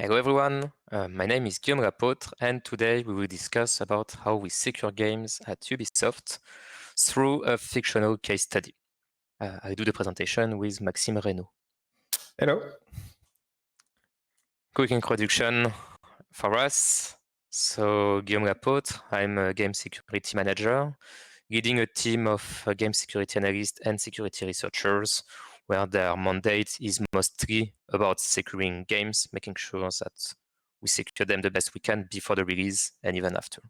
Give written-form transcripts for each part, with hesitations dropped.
Hello everyone, my name is Guillaume Lapôtre, and today we will discuss about how we secure games at Ubisoft through a fictional case study. I do the presentation with Maxime Raynaud. Hello. Quick introduction for us. So Guillaume Lapôtre, I'm a game security manager, leading a team of game security analysts and security researchers, where their mandate is mostly about securing games, making sure that we secure them the best we can before the release and even after.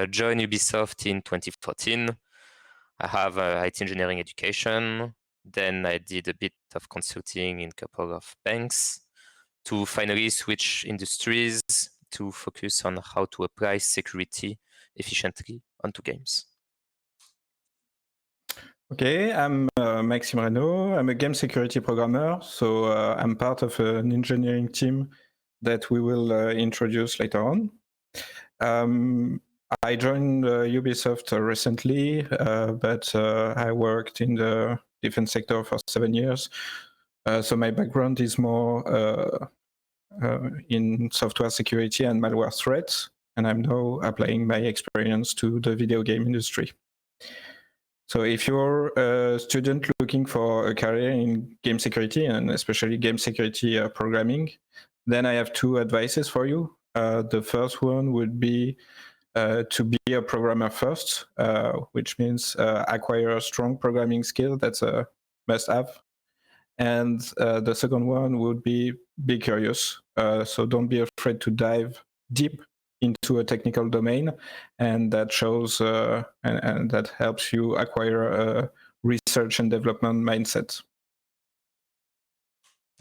Joined Ubisoft in 2014. I have IT engineering education. Then I did a bit of consulting in a couple of banks to finally switch industries to focus on how to apply security efficiently onto games. Okay, I'm Maxime Raynaud. I'm a game security programmer, so I'm part of an engineering team that we will introduce later on. I joined Ubisoft recently, but I worked in the defense sector for 7 years. So my background is more in software security and malware threats, and I'm now applying my experience to the video game industry. So if you're a student looking for a career in game security, and especially game security programming, then I have two advices for you. The first one would be to be a programmer first, which means acquire a strong programming skill. That's a must-have. And the second one would be curious. So don't be afraid to dive deep into a technical domain, and that shows and that helps you acquire a research and development mindset.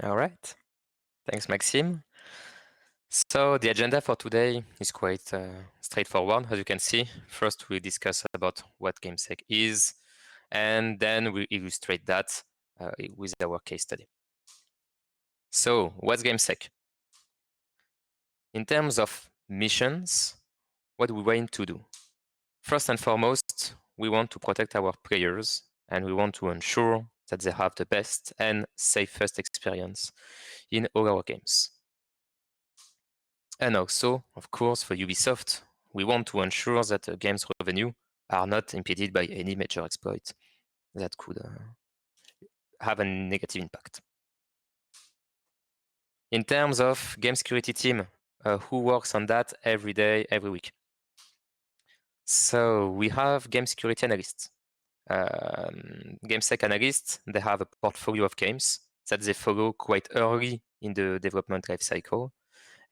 All right. Thanks, Maxime. So the agenda for today is quite straightforward, as you can see. First, we'll discuss about what GameSec is, and then we'll illustrate that with our case study. So, what's GameSec? In terms of missions, what we aim to do? First and foremost, we want to protect our players, and we want to ensure that they have the best and safest experience in all our games. And also, of course, for Ubisoft, we want to ensure that the game's revenue are not impeded by any major exploit that could have a negative impact. In terms of game security team, who works on that every day, every week? So we have game security analysts. GameSec analysts, they have a portfolio of games that they follow quite early in the development life cycle.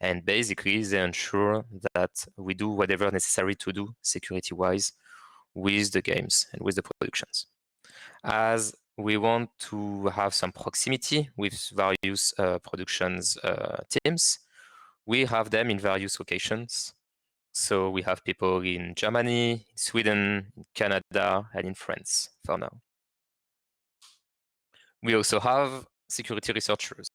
And basically, they ensure that we do whatever necessary to do security-wise with the games and with the productions. As we want to have some proximity with various productions teams, we have them in various locations. So we have people in Germany, in Sweden, in Canada, and in France for now. We also have security researchers.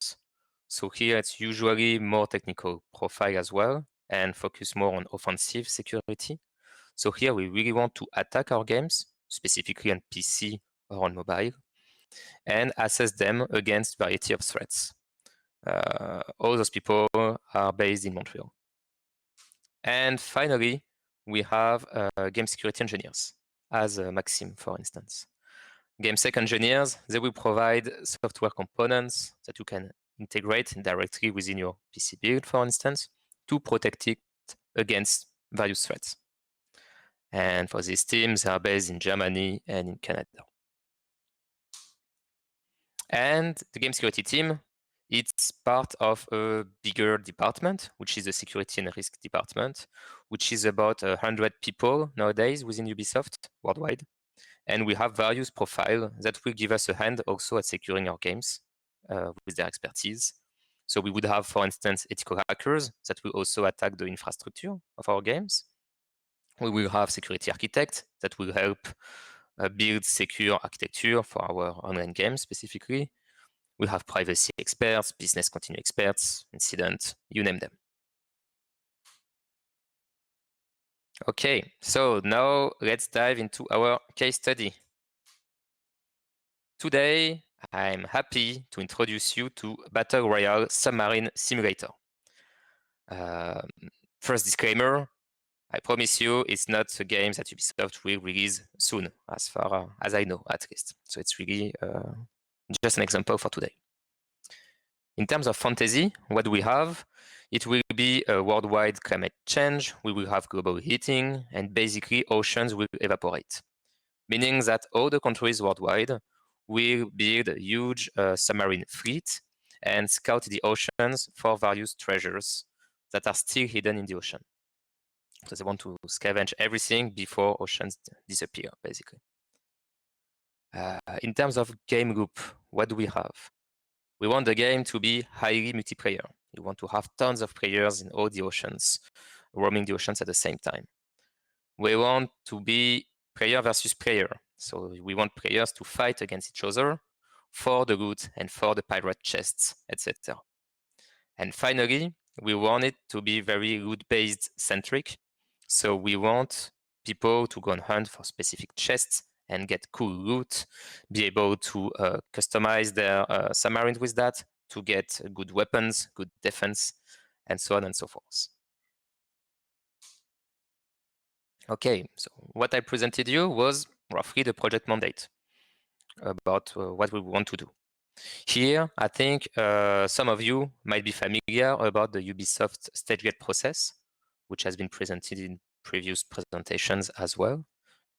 So here it's usually more technical profile as well and focus more on offensive security. So here we really want to attack our games, specifically on PC or on mobile, and assess them against variety of threats. All those people are based in Montreal. And finally, we have game security engineers, as Maxime, for instance. GameSec engineers, they will provide software components that you can integrate directly within your PC build, for instance, to protect it against various threats. And for these teams, they are based in Germany and in Canada. And the game security team, it's part of a bigger department, which is the security and risk department, which is about 100 people nowadays within Ubisoft worldwide. And we have various profiles that will give us a hand also at securing our games with their expertise. So we would have, for instance, ethical hackers that will also attack the infrastructure of our games. We will have security architects that will help build secure architecture for our online games specifically. We have privacy experts, business continuity experts, incident, you name them. Okay, so now let's dive into our case study. Today, I'm happy to introduce you to Battle Royale Submarine Simulator. First disclaimer, I promise you it's not a game that Ubisoft will release soon, as far as I know, at least. So it's really just an example for today. In terms of fantasy, what do we have? It will be a worldwide climate change, we will have global heating, and basically oceans will evaporate. Meaning that all the countries worldwide will build a huge submarine fleet and scout the oceans for various treasures that are still hidden in the ocean. So they want to scavenge everything before oceans disappear, basically. In terms of game loop, what do we have? We want the game to be highly multiplayer. You want to have tons of players in all the oceans, roaming the oceans at the same time. We want to be player versus player. So we want players to fight against each other for the loot and for the pirate chests, etc. And finally, we want it to be very loot-based centric. So we want people to go and hunt for specific chests and get cool loot, be able to customize their submarines with that, to get good weapons, good defense, and so on and so forth. Okay, so what I presented you was roughly the project mandate about what we want to do. Here, I think some of you might be familiar about the Ubisoft stage gate process, which has been presented in previous presentations as well.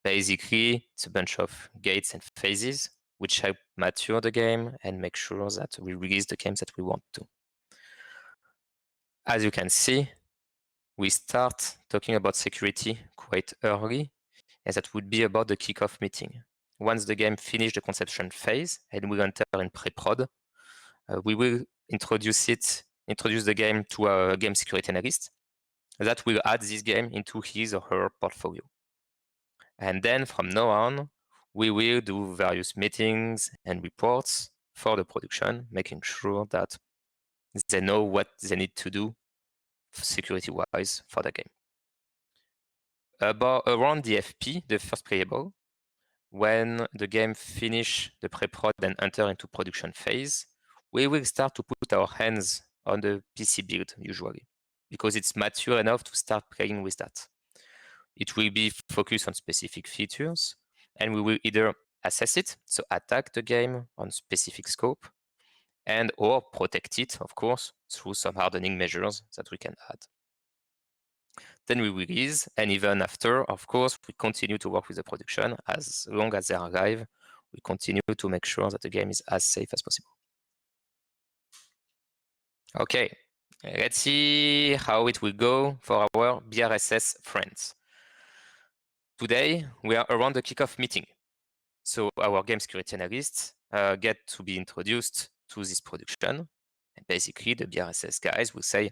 Basically, it's a bunch of gates and phases which help mature the game and make sure that we release the games that we want to. As you can see, we start talking about security quite early, and that would be about the kickoff meeting. Once the game finishes the conception phase and we enter in pre-prod, we will introduce the game to a game security analyst that will add this game into his or her portfolio. And then from now on, we will do various meetings and reports for the production, making sure that they know what they need to do security-wise for the game. Around the FP, the first playable, when the game finish the pre-prod and enter into production phase, we will start to put our hands on the PC build usually, because it's mature enough to start playing with that. It will be focused on specific features, and we will either assess it, so attack the game on specific scope, and or protect it, of course, through some hardening measures that we can add. Then we release, and even after, of course, we continue to work with the production. As long as they are live, we continue to make sure that the game is as safe as possible. Okay, let's see how it will go for our BRSS friends. Today, we are around the kickoff meeting. So our game security analysts get to be introduced to this production. And basically, the BRSS guys will say,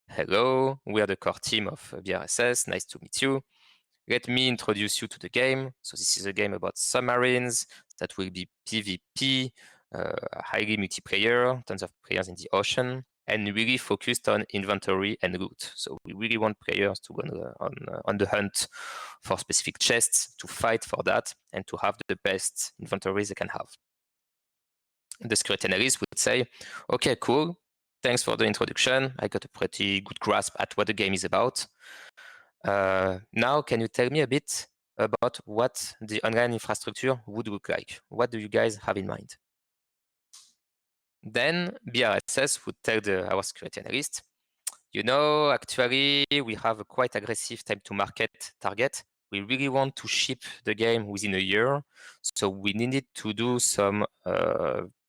hello, we are the core team of BRSS, nice to meet you. Let me introduce you to the game. So this is a game about submarines that will be PvP, highly multiplayer, tons of players in the ocean, and really focused on inventory and loot. So we really want players to go on the hunt for specific chests, to fight for that, and to have the best inventories they can have. The security analyst would say, okay, cool, thanks for the introduction. I got a pretty good grasp at what the game is about. Now, can you tell me a bit about what the online infrastructure would look like? What do you guys have in mind? Then BRSS would tell our security analyst, you know, actually, we have a quite aggressive time to market target. We really want to ship the game within a year. So we needed to do some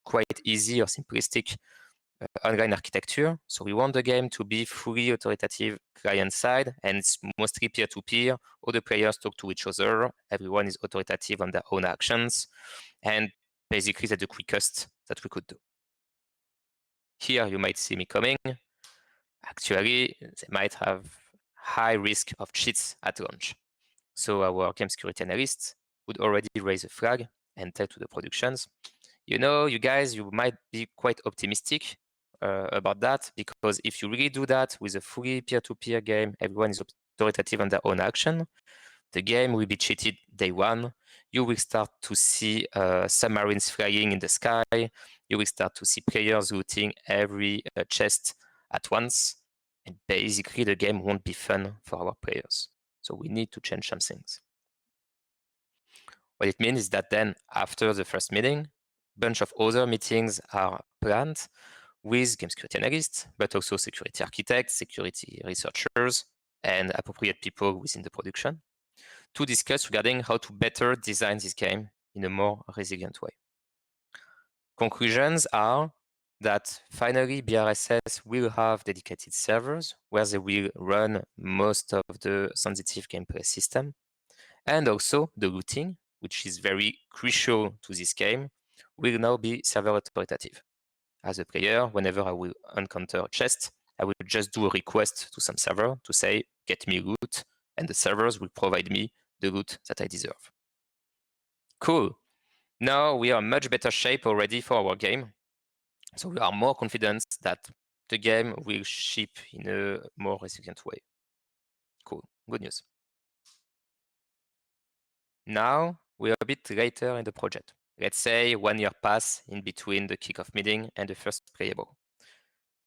quite easy or simplistic online architecture. So we want the game to be fully authoritative client-side, and it's mostly peer-to-peer. All the players talk to each other. Everyone is authoritative on their own actions. And basically, that's the quickest that we could do. Here, you might see me coming. Actually, they might have high risk of cheats at launch. So our game security analysts would already raise a flag and tell to the productions, you know, you guys, you might be quite optimistic about that, because if you really do that with a fully peer-to-peer game, everyone is authoritative on their own action, the game will be cheated day one. You will start to see submarines flying in the sky. You will start to see players looting every chest at once. And basically, the game won't be fun for our players. So we need to change some things. What it means is that then, after the first meeting, a bunch of other meetings are planned with game security analysts, but also security architects, security researchers, and appropriate people within the production to discuss regarding how to better design this game in a more resilient way. Conclusions are that finally BRSS will have dedicated servers where they will run most of the sensitive gameplay system, and also the routing, which is very crucial to this game, will now be server authoritative. As a player, whenever I will encounter a chest, I will just do a request to some server to say, get me loot, and the servers will provide me the loot that I deserve. Cool. Now we are in much better shape already for our game. So we are more confident that the game will ship in a more resilient way. Cool, good news. Now we are a bit later in the project. Let's say 1 year pass in between the kickoff meeting and the first playable.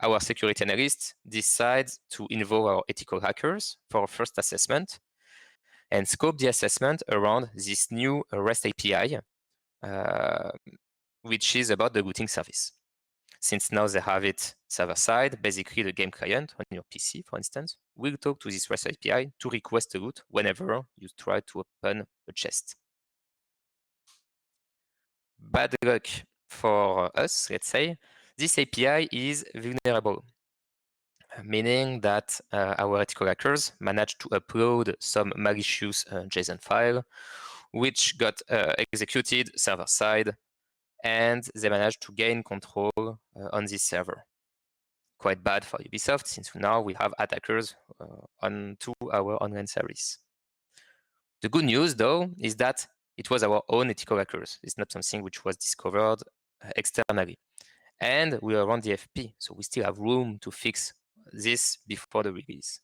Our security analyst decides to involve our ethical hackers for a first assessment and scope the assessment around this new REST API, which is about the routing service. Since now they have it server-side, basically the game client on your PC, for instance, will talk to this REST API to request a route whenever you try to open a chest. Bad luck for us, let's say, this API is vulnerable, meaning that our ethical hackers managed to upload some malicious JSON file, which got executed server-side, and they managed to gain control on this server. Quite bad for Ubisoft, since now we have attackers onto our online service. The good news, though, is that it was our own ethical hackers. It's not something which was discovered externally. And we are on the FP, so we still have room to fix this before the release.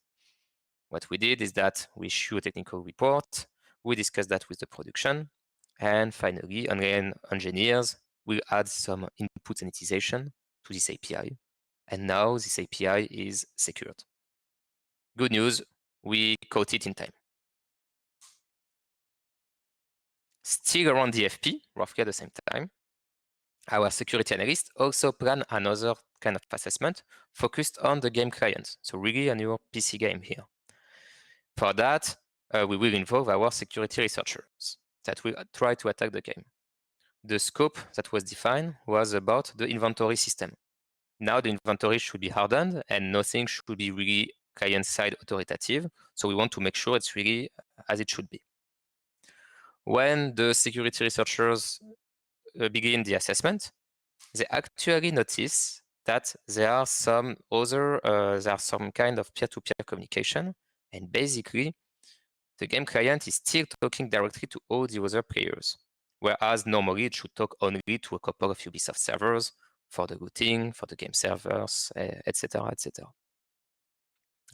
What we did is that we issue a technical report, we discuss that with the production, and finally, online engineers will add some input sanitization to this API. And now this API is secured. Good news, we caught it in time. Still around the FP, roughly at the same time, our security analyst also plan another kind of assessment focused on the game client, so really on your PC game here. For that, we will involve our security researchers that will try to attack the game. The scope that was defined was about the inventory system. Now the inventory should be hardened and nothing should be really client-side authoritative. So we want to make sure it's really as it should be. When the security researchers begin the assessment, they actually notice that there are some kind of peer-to-peer communication, and basically the game client is still talking directly to all the other players, whereas normally it should talk only to a couple of Ubisoft servers for the routing, for the game servers, etc., etc.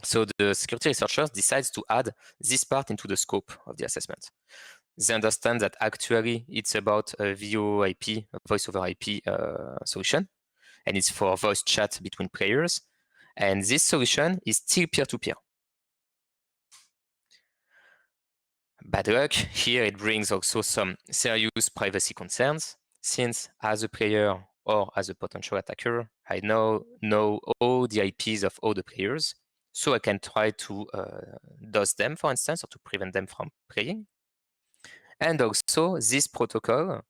So the security researchers decides to add this part into the scope of the assessment. They understand that actually it's about a VoIP, a voice over IP solution, and it's for voice chat between players. And this solution is still peer-to-peer. Bad luck, here it brings also some serious privacy concerns, since as a player or as a potential attacker, I now know all the IPs of all the players, so I can try to DOS them, for instance, or to prevent them from playing. And also, this protocol,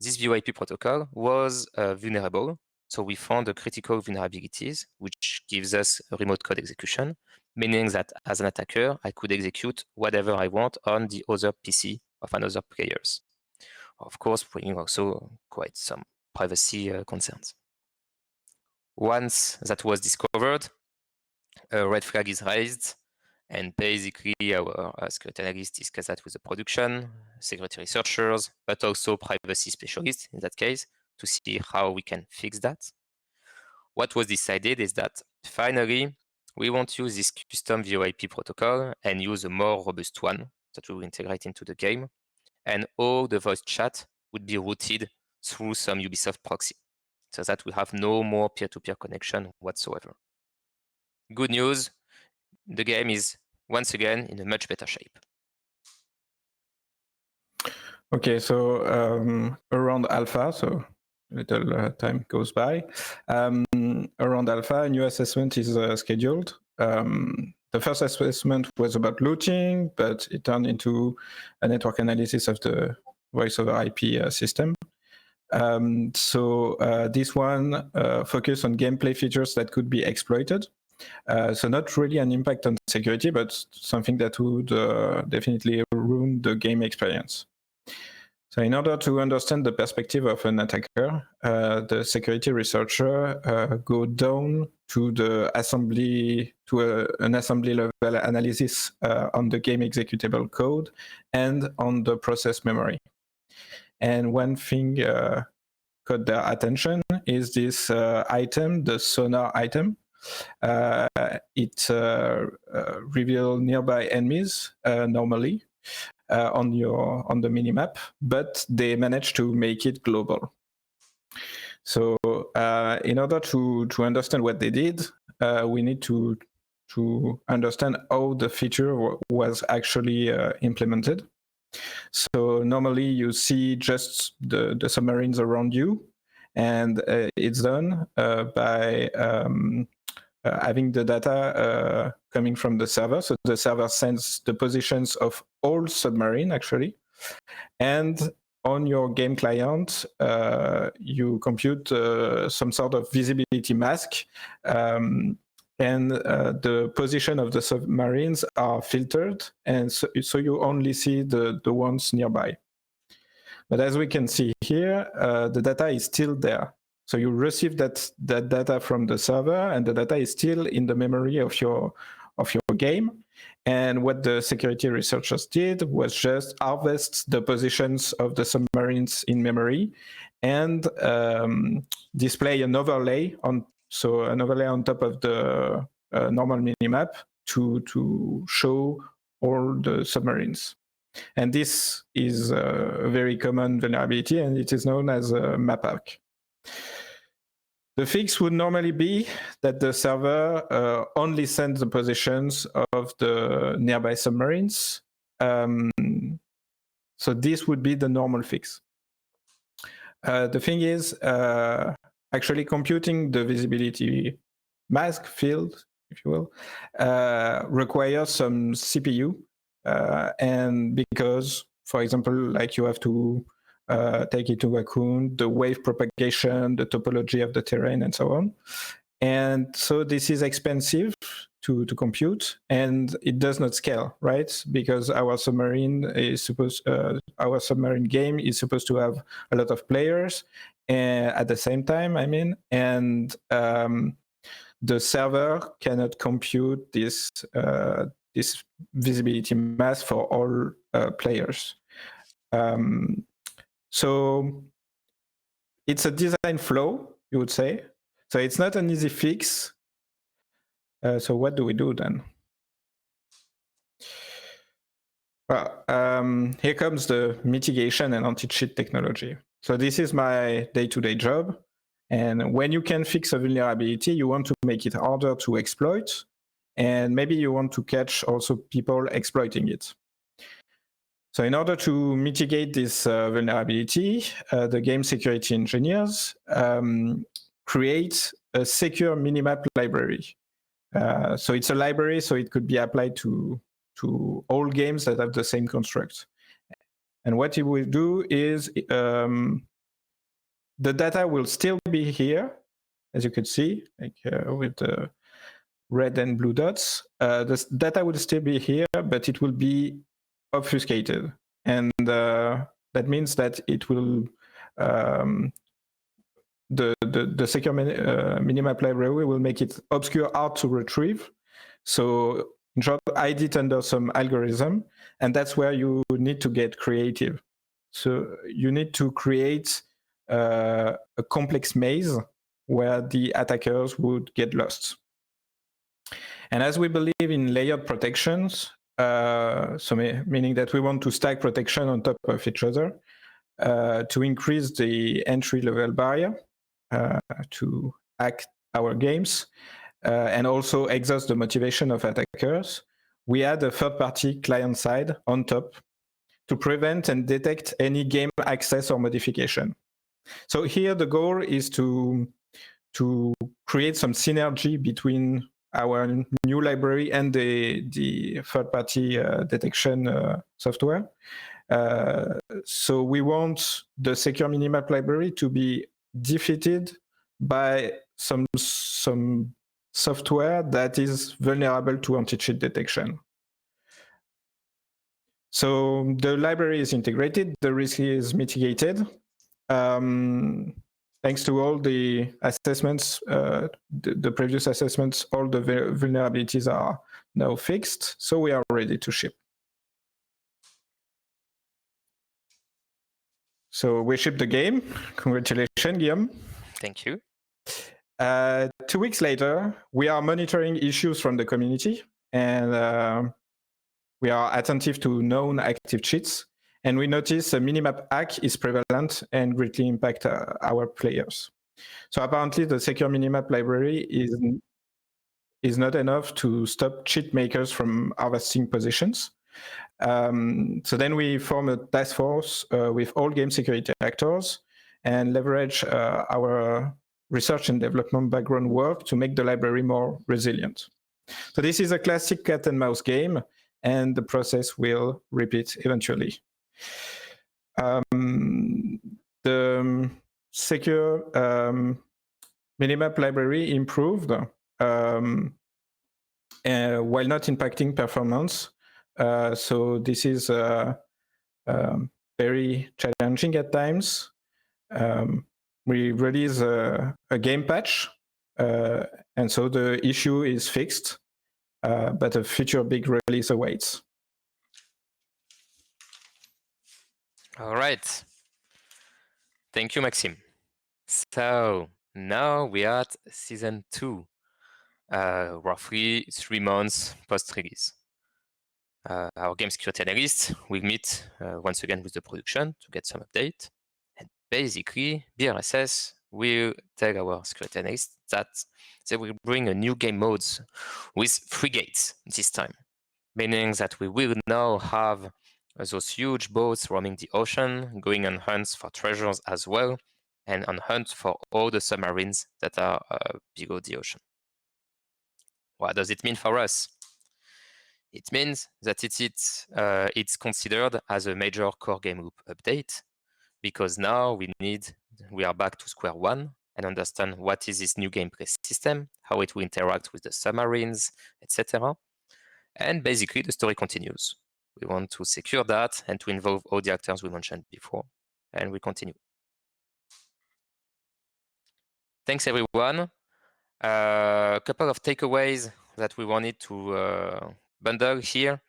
this VoIP protocol, was vulnerable. So we found the critical vulnerabilities, which gives us a remote code execution, meaning that as an attacker, I could execute whatever I want on the other PC of another players. Of course, bringing also quite some privacy concerns. Once that was discovered, a red flag is raised, and basically our security analysts discuss that with the production, security researchers, but also privacy specialists in that case, to see how we can fix that. What was decided is that finally, we won't use this custom VoIP protocol and use a more robust one that we will integrate into the game. And all the voice chat would be routed through some Ubisoft proxy, so that we have no more peer-to-peer connection whatsoever. Good news, the game is once again in a much better shape. Okay, so around alpha, so little time goes by. Around alpha, a new assessment is scheduled. The first assessment was about looting, but it turned into a network analysis of the voice over IP system. So this one focused on gameplay features that could be exploited. So not really an impact on security, but something that would definitely ruin the game experience. So in order to understand the perspective of an attacker, the security researcher go down to the assembly, to an assembly level analysis on the game executable code and on the process memory. And one thing caught their attention is this item, the sonar item. It reveals nearby enemies normally on the minimap, but they managed to make it global. So in order to understand what they did, we need to understand how the feature was actually implemented. So normally you see just the submarines around you, and it's done by having the data coming from the server. So the server sends the positions of all submarine actually, and on your game client, you compute some sort of visibility mask, and the position of the submarines are filtered, and so you only see the ones nearby. But as we can see here, the data is still there. So you receive that data from the server, and the data is still in the memory of your game. And what the security researchers did was just harvest the positions of the submarines in memory and display an overlay on top of the normal minimap to show all the submarines. And this is a very common vulnerability, and it is known as a map hack. The fix would normally be that the server only sends the positions of the nearby submarines. So this would be the normal fix. The thing is, actually computing the visibility mask field, if you will, requires some CPU. And because, for example, like you have to take into account the wave propagation, the topology of the terrain, and so on. And so this is expensive to compute, and it does not scale, right? Because our submarine game is supposed to have a lot of players at the same time, I mean, and the server cannot compute this visibility mask for all players. So it's a design flaw, you would say. So it's not an easy fix. So what do we do then? Well, here comes the mitigation and anti-cheat technology. So this is my day-to-day job. And when you can fix a vulnerability, you want to make it harder to exploit. And maybe you want to catch also people exploiting it. So in order to mitigate this vulnerability, the game security engineers create a secure minimap library. So it's a library, so it could be applied to all games that have the same construct. And what it will do is the data will still be here, as you can see, like with the red and blue dots. The data will still be here, but it will be obfuscated. And that means that it will the secure minimap library will make it obscure, hard to retrieve. So in short, hide it under some algorithm, and that's where you need to get creative. So you need to create a complex maze where the attackers would get lost. And as we believe in layered protections, so meaning that we want to stack protection on top of each other to increase the entry-level barrier to hack our games, and also exhaust the motivation of attackers, we add a third-party client side on top to prevent and detect any game access or modification. So here the goal is to create some synergy between our new library and the third-party detection software. So we want the secure minimap library to be defeated by some software that is vulnerable to anti-cheat detection. So the library is integrated, the risk is mitigated. Thanks to all the assessments, the previous assessments, all the vulnerabilities are now fixed, so we are ready to ship. So we shipped the game. Congratulations, Guillaume. Thank you. 2 weeks later, we are monitoring issues from the community, and we are attentive to known active cheats, and we notice a minimap hack is prevalent and greatly impact our players. So apparently the secure minimap library is not enough to stop cheat makers from harvesting positions. So then we form a task force with all game security actors and leverage our research and development background work to make the library more resilient. So this is a classic cat and mouse game, and the process will repeat eventually. The secure minimap library improved while not impacting performance. So this is very challenging at times. We release a game patch, and so the issue is fixed, but a future big release awaits. All right. Thank you, Maxime. So now we are at season 2, roughly 3 months post-release. Our game security analyst will meet once again with the production to get some update. And basically, BRSS will tell our security analyst that they will bring a new game modes with 3 gates this time, meaning that we will now have those huge boats roaming the ocean, going on hunts for treasures as well, and on hunt for all the submarines that are below the ocean. What does it mean for us? It means that it's considered as a major core game loop update, because now we are back to square one and understand what is this new gameplay system, how it will interact with the submarines, etc. And basically the story continues. We want to secure that and to involve all the actors we mentioned before, and we continue. Thanks everyone. A couple of takeaways that we wanted to bundle here.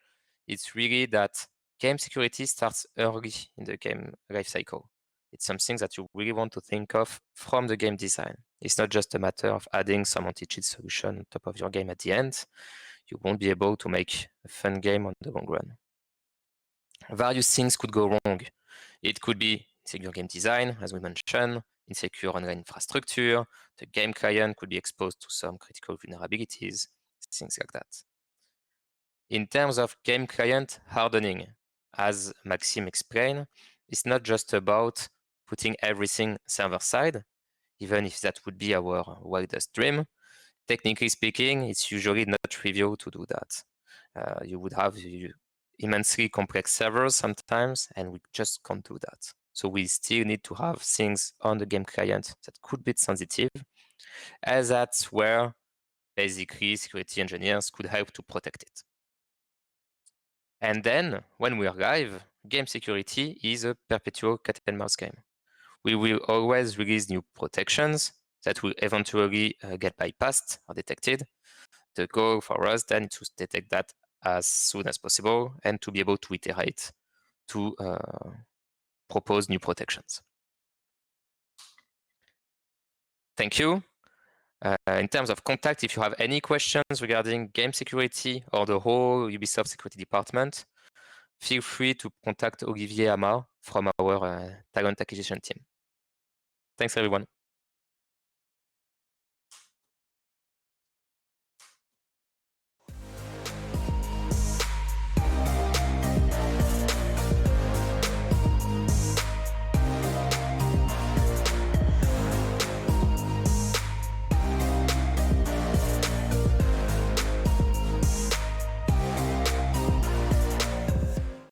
It's really that game security starts early in the game life cycle. It's something that you really want to think of from the game design. It's not just a matter of adding some anti-cheat solution on top of your game at the end. You won't be able to make a fun game on the long run. Various things could go wrong. It could be insecure game design, as we mentioned, insecure online infrastructure, the game client could be exposed to some critical vulnerabilities, things like that. In terms of game client hardening, as Maxime explained, it's not just about putting everything server-side, even if that would be our wildest dream. Technically speaking, it's usually not trivial to do that. You would have immensely complex servers sometimes, and we just can't do that. So we still need to have things on the game client that could be sensitive, as that's where basically security engineers could help to protect it. And then when we are live, game security is a perpetual cat and mouse game. We will always release new protections that will eventually get bypassed or detected. The goal for us then is to detect that as soon as possible and to be able to iterate to propose new protections. Thank you. In terms of contact, if you have any questions regarding game security or the whole Ubisoft security department, feel free to contact Olivier Amar from our talent acquisition team. Thanks, everyone.